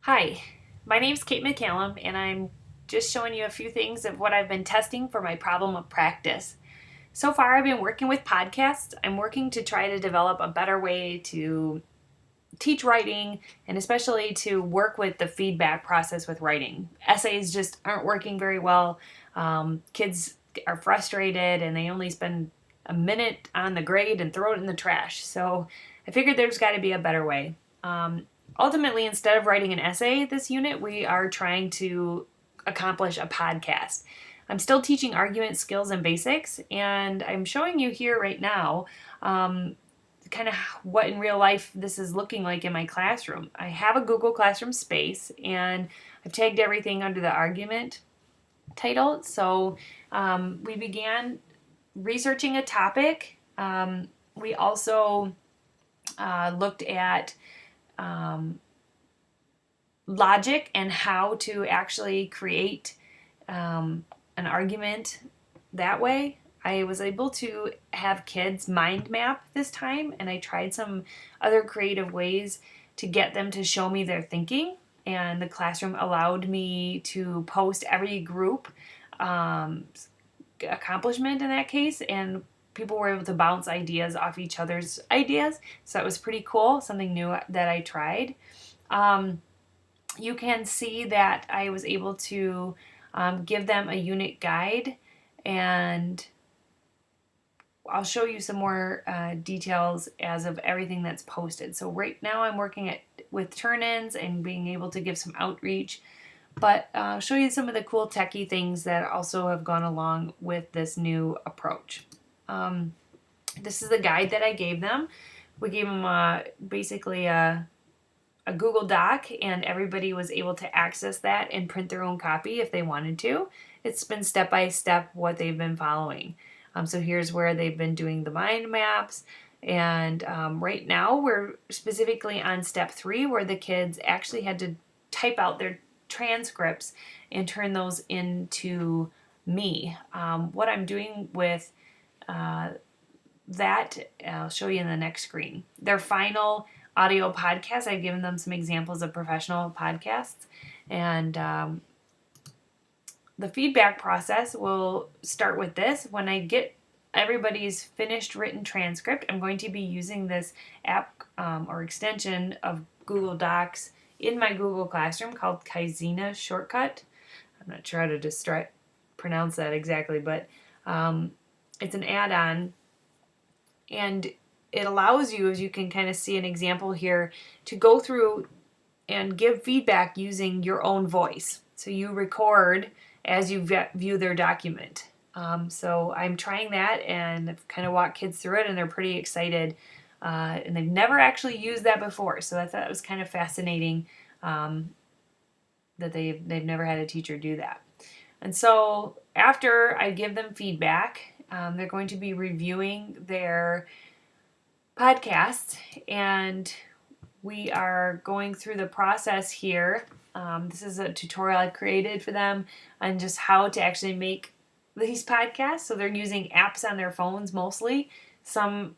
Hi, my name's Kate McCallum, and I'm just showing you a few things of what I've been testing for my problem of practice. So far, I've been working with podcasts. I'm working to try to develop a better way to teach writing and especially to work with the feedback process with writing. Essays just aren't working very well. Kids are frustrated and they only spend a minute on the grade and throw it in the trash. So I figured there's got to be a better way. Ultimately, instead of writing an essay this unit, we are trying to accomplish a podcast. I'm still teaching argument skills and basics, and I'm showing you here right now kind of what in real life this is looking like in my classroom. I have a Google Classroom space, and I've tagged everything under the argument title. So we began researching a topic. We also looked at logic and how to actually create an argument that way. I was able to have kids mind map this time, and I tried some other creative ways to get them to show me their thinking. And the classroom allowed me to post every group accomplishment in that case, and people were able to bounce ideas off each other's ideas. So that was pretty cool, something new that I tried. You can see that I was able to give them a unit guide, and I'll show you some more details as of everything that's posted. So right now I'm working with turn-ins and being able to give some outreach, but I'll show you some of the cool techie things that also have gone along with this new approach. This is the guide that I gave them. We gave them basically a Google Doc, and everybody was able to access that and print their own copy if they wanted to. It's been step by step what they've been following. So here's where they've been doing the mind maps, and right now we're specifically on step 3, where the kids actually had to type out their transcripts and turn those into me. What I'm doing with that, I'll show you in the next screen. Their final audio podcast, I've given them some examples of professional podcasts, and the feedback process will start with this. When I get everybody's finished written transcript, I'm going to be using this app or extension of Google Docs in my Google Classroom called Kaizena Shortcut. I'm not sure how to pronounce that exactly, but it's an add-on, and it allows you, as you can kind of see an example here, to go through and give feedback using your own voice. So you record as you view their document. So I'm trying that, and I've kind of walked kids through it, and they're pretty excited. And they've never actually used that before, so I thought it was kind of fascinating that they've never had a teacher do that. And so after I give them feedback, they're going to be reviewing their podcasts, and we are going through the process here. This is a tutorial I created for them on just how to actually make these podcasts. So they're using apps on their phones mostly. Some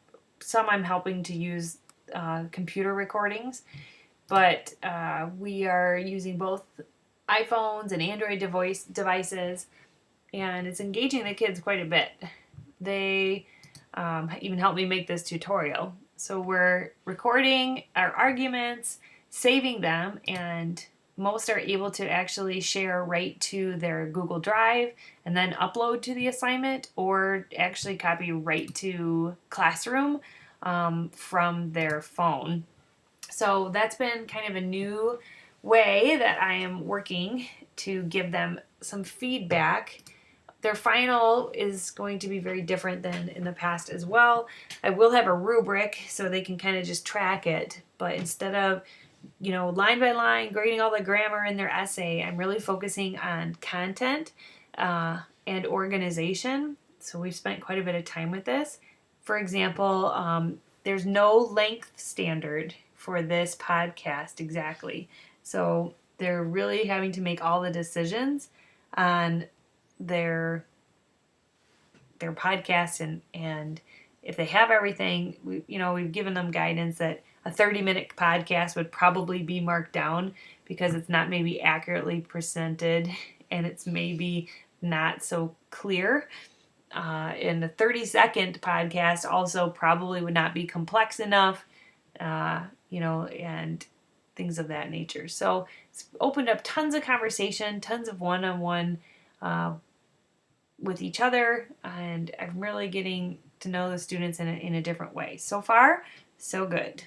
I'm helping to use computer recordings, but we are using both iPhones and Android devices, and it's engaging the kids quite a bit. They even helped me make this tutorial. So we're recording our arguments, saving them, and most are able to actually share right to their Google Drive and then upload to the assignment, or actually copy right to Classroom from their phone. So that's been kind of a new way that I am working to give them some feedback. Their final is going to be very different than in the past as well. I will have a rubric so they can kind of just track it, but instead of line by line grading all the grammar in their essay, I'm really focusing on content and organization. So we've spent quite a bit of time with this. For example, there's no length standard for this podcast exactly. So they're really having to make all the decisions on their podcast, and if they have everything, we've given them guidance that a 30-minute podcast would probably be marked down because it's not maybe accurately presented and it's maybe not so clear. And a 30-second podcast also probably would not be complex enough, and things of that nature. So it's opened up tons of conversation, tons of one-on-one with each other, and I'm really getting to know the students in a different way. So far, so good.